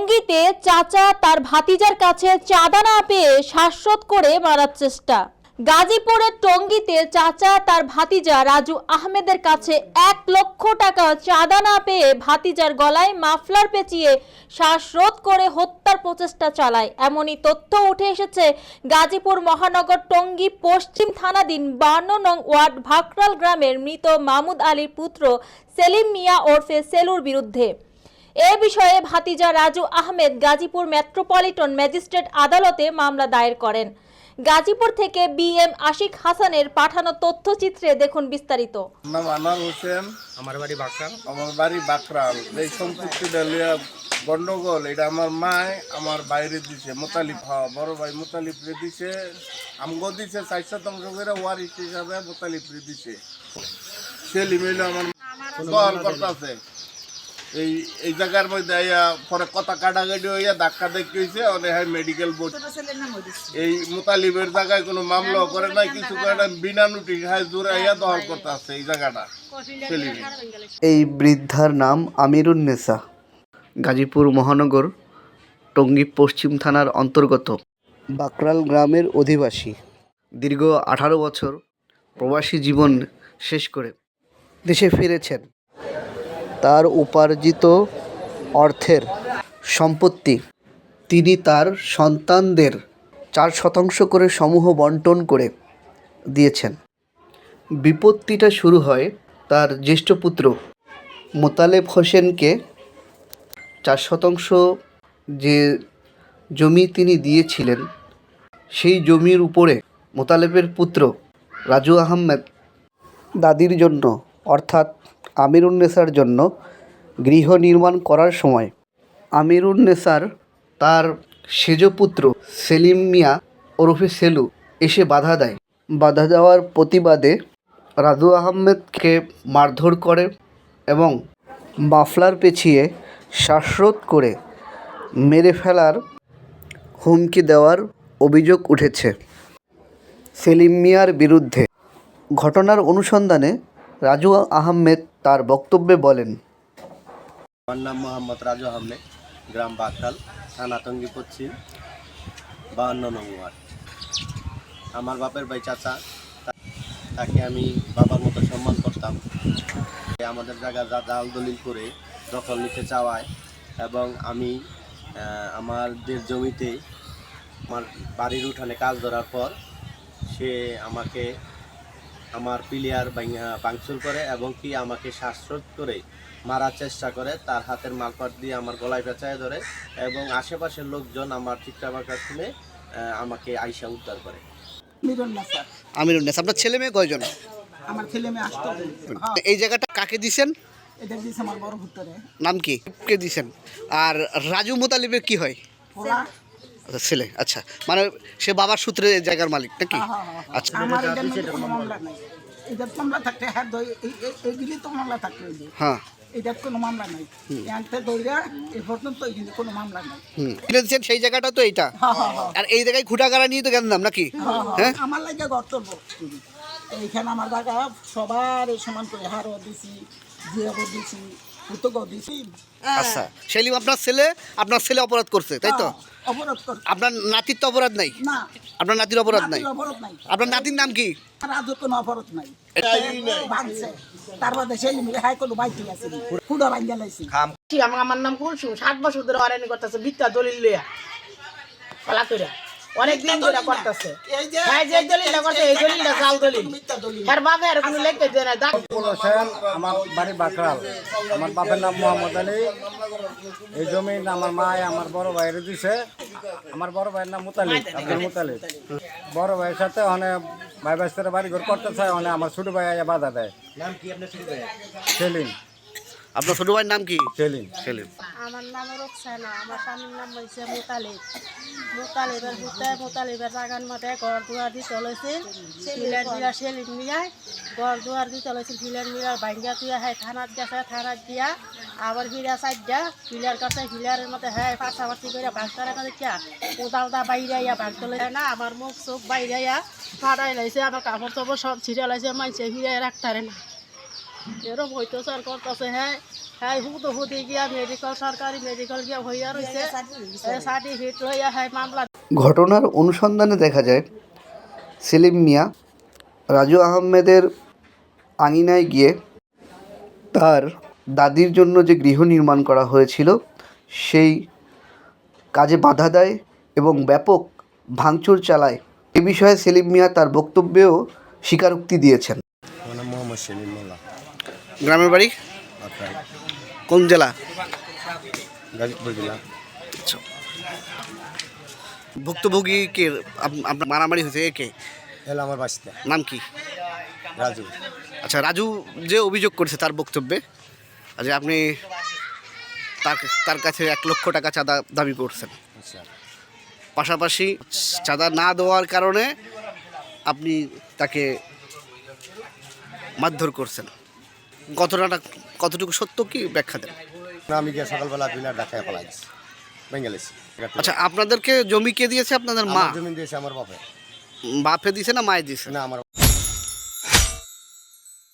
টঙ্গীতে চাচা তার ভাতিজার কাছে চাঁদা না পেয়ে শ্বাসরোধ করে মারার চেষ্টা। গাজীপুরের টঙ্গীতে চাচা তার ভাতিজা রাজু আহমেদের কাছে 1,00,000 টাকা চাঁদা না পেয়ে ভাতিজার গলায় মাফলার পেঁচিয়ে শ্বাসরোধ করে হত্যার প্রচেষ্টা চালায়। এমনই তথ্য উঠে এসেছে গাজীপুর মহানগর টঙ্গী পশ্চিম থানাধীন 52 নং ওয়ার্ড ভাকরাল গ্রামের মৃত মাহমুদ আলীর পুত্র সেলিম মিয়া ওরফে সেলুর বিরুদ্ধে। এ বিষয়ে ভাতিজা রাজু আহমেদ গাজীপুর মেট্রোপলিটন ম্যাজিস্ট্রেট আদালতে মামলা দায়ের করেন। গাজীপুর থেকে বিএম আশিক হাসানের পাঠানো তথ্যচিত্রে দেখুন বিস্তারিত। নাম আনার হোসেন, আমার বাড়ি বাকরাল। এই সম্পত্তিটা লিয়া গন্ডগোল, এটা আমার মায় আমার বাইরে দিছে, মোতালিব বড় ভাই মোতালিব রে দিছে, আমগো দিছে 4 করে ওয়ারিশ হিসাবে মোতালিব রে দিছে। সে লিমিল আমার দল করতেছে এই জায়গার মধ্যে পরে কথা কাটাকাটি হইয়া ধাক্কা দেখি হয়েছে, অনেক মেডিকেল বোর্ড এই মোতালিবের জায়গায় কোনো মামলা করে নাই, কিছু করে না, বিনা নোটিশ জোরে দখল করতে আছে এই জায়গাটা। এই বৃদ্ধার নাম আমিরুন্নেসা, গাজীপুর মহানগর টঙ্গী পশ্চিম থানার অন্তর্গত বাকরাল গ্রামের অধিবাসী। দীর্ঘ 18 বছর প্রবাসী জীবন শেষ করে দেশে ফিরেছেন। তার উপার্জিত অর্থের সম্পত্তি তিনি তার সন্তানদের 4% করে সমূহ বন্টন করে দিয়েছেন। বিপত্তিটা শুরু হয় তার জ্যেষ্ঠ পুত্র মোতালেব হোসেনকে 4% যে জমি তিনি দিয়েছিলেন, সেই জমির উপরে মোতালেবের পুত্র রাজু আহমেদ দাদির জন্য অর্থাৎ আমিরুন্নেসার জন্য গৃহ নির্মাণ করার সময় আমিরুন্নেসার তার সেজ পুত্র সেলিম মিয়া ওরফে সেলু এসে বাধা দেয়। বাধা দেওয়ার প্রতিবাদে রাজু আহমেদকে মারধর করে এবং মাফলার পেঁচিয়ে শ্বাসরোধ করে মেরে ফেলার হুমকি দেওয়ার অভিযোগ উঠেছে সেলিম মিয়ার বিরুদ্ধে। ঘটনার অনুসন্ধানে রাজু আহমেদ তার বক্তব্যে বলেন, আমার নাম মোহাম্মদ রাজু আহমেদ, গ্রাম বাকরাল, থানা টঙ্গী পশ্চিম, 52 নং ওয়ার্ড। আমার বাপের ভাই চাচা, তাকে আমি বাবার মতো সম্মান করতাম। আমাদের জায়গা জাল দলিল করে দখল নিতে চাওয়ায় এবং আমি আমাদের জমিতে আমার বাড়ির উঠানে কাজ ধরার পর সে আমাকে আমার প্লেয়ার ভাঙচুর করে এবং কি আমাকে শ্বাসরোধ করে মারার চেষ্টা করে। তার হাতের মালপাট দিয়ে আমার গলায় পেঁচায় ধরে এবং আশেপাশের লোকজন আমার চিৎকার শুনে আমাকে আইসা উদ্ধার করে। আমিরুন্নেসা, আপনার ছেলে মেয়ে কয়জন? আমার ছেলে মেয়ে 8টা। এই জায়গাটা কাকে দিছেন? এটা দিয়েছে আমার বড় পুত্রে। নাম কি? কে দিছেন? আর রাজু মোতালিবের কি হয়? ওরা আচ্ছা, ছেলে। আচ্ছা, মানে সে বাবার সূত্রে জায়গার মালিক নাকি? আচ্ছা, আমার এটা নিয়ে কোনো মামলা নাই। এটা মামলা থাকতে হ্যাঁ এইগুলি তো মামলা থাকতে হইবে। হ্যাঁ, এটার কোনো মামলা নাই। এনতে দইরা এই পর্যন্ত কিন্তু কোনো মামলা নাই। দিচ্ছেন সেই জায়গাটা তো এইটা। আর এই জায়গায় খুঁটাগাড়া নিয়ে তো গেলাম নাকি? হ্যাঁ, আমার লাগে গর্ত এইখানে আমার জায়গা সবার সমান করে হারও দিছি, জিয়াও দিছি, পুতকও দিছি। আচ্ছা, সেলিম আপনার ছেলে অপরাধ করছে তাই তো? অপরাধ করছে। আপনার নাতির তো অপরাধ নাই? না, আপনার নাতির অপরাধ নাই? অপরাধ নাই। আপনার নাতির নাম কি? রাজু কোনো অপরাধ নাই। ভাঙছে তারপর দেশে হাই কোনো বাইতে আছে ফুডা ভাঙ্গা লাইছি। আমার নাম কুলসু, 7 বছর ধরে হয়রানি করতেছে, মিথ্যা দলিল লইয়া পালা কইরা অনেক দিন ধরে করতেছে। হ্যাঁ, যে দলিলটা করছে এই দলিলটা জাল দলিল। আর বাবা আর কোনো লেখতে দেয় না। আমার বাড়ি বাকরাল, আমার বাপের নাম মোহাম্মদ আলী। এই জমি আমার মায় আমার বড় ভাইয়ের দিছে। আমার বড় ভাইয়ের নাম মুতালিব, আব্দুল মুতালিব। বড় ভাইয়ের সাথে অনেক ভাই ভাইস্তারা বাড়ি ঘর করতে চায়, অনেক আমার ছোট ভাই বাধা দেয়। নাম কি আপনার ছোট ভাই? সেলিম। আপনার ছোট ভাইয়ের নাম কি? সেলিম। আমার নাম রোকসানা, আমার স্বামীর নাম হয়েছে মোতালিব। মোতালিবের বাগান মধ্যে ঘর দুয়ার দিয়ে চলেছে, ফিলার মিলার সেলিম মিলায় ঘর দুয়ার দিয়ে চলেছে, ফিলার মিলার ভাঙ্গা তুয়া হ্যাঁ থানাত গেছে, থানাত দিয়া আবার ফিরা সাইডা ফিলার কাছে, ফিলারের মধ্যে হ্যাঁ পাশাপাশি করে ভাগতার কাছে চা কোদালটা বাইরে ভাগ চলে না, আমার মুখ চোখ বাইরে ফাটাই লাইছে, আমার কাপড় চাপড় সব ছিঁড়ে লাইছে, মাইছে ফিরে রাখতারে না। এরম হইতেছে আর করতেছে হ্যাঁ হ্যাঁ হুদো হুদি গিয়া মেডিকেল সরকারি মেডিকেল গিয়া হইয়া রয়েছে সার্টিফিকেট হইয়া হ্যাঁ মামলা। ঘটনার অনুসন্ধানে দেখা যায় সেলিম মিয়া রাজু আহমেদের আঙিনায় গিয়ে তার দাদির জন্য যে গৃহ নির্মাণ করা হয়েছিল সেই কাজে বাধা দেয় এবং ব্যাপক ভাঙচুর চালায়। এ বিষয়ে সেলিম মিয়া তার বক্তব্যেও স্বীকারোক্তি দিয়েছেন। আমার নাম মোহাম্মদ সেলিম মোল্লা, গ্রামের বাড়ি বাকরাল, কোন জেলা? গাজীপুর জেলা। আচ্ছা, ভুক্তভোগী কে? আপনার মারামারি হয়েছে কে? এলো আমার বাসিতে নাম কি? রাজু। আচ্ছা, রাজু যে অভিযোগ করেছে তার বক্তব্যে যে আপনি তার কাছে 1 লক্ষ টাকা চাঁদা দাবি করছেন, আচ্ছা, পাশাপাশি চাঁদা না দেওয়ার কারণে আপনি তাকে মারধর করছেন। ঘটনাটা কতটুকু সত্য, কি ব্যাখ্যা দেন? আমি গিয়ে সকালবেলা পিলার ঢাকায় পালাইছি, বেঙ্গালিছি। আচ্ছা, আপনাদেরকে জমি কে দিয়েছে? আপনাদের মা? জমি দিয়েছে আমার বাপে। বাপে দিয়েছে না মায়ে দিয়েছে? না, আমার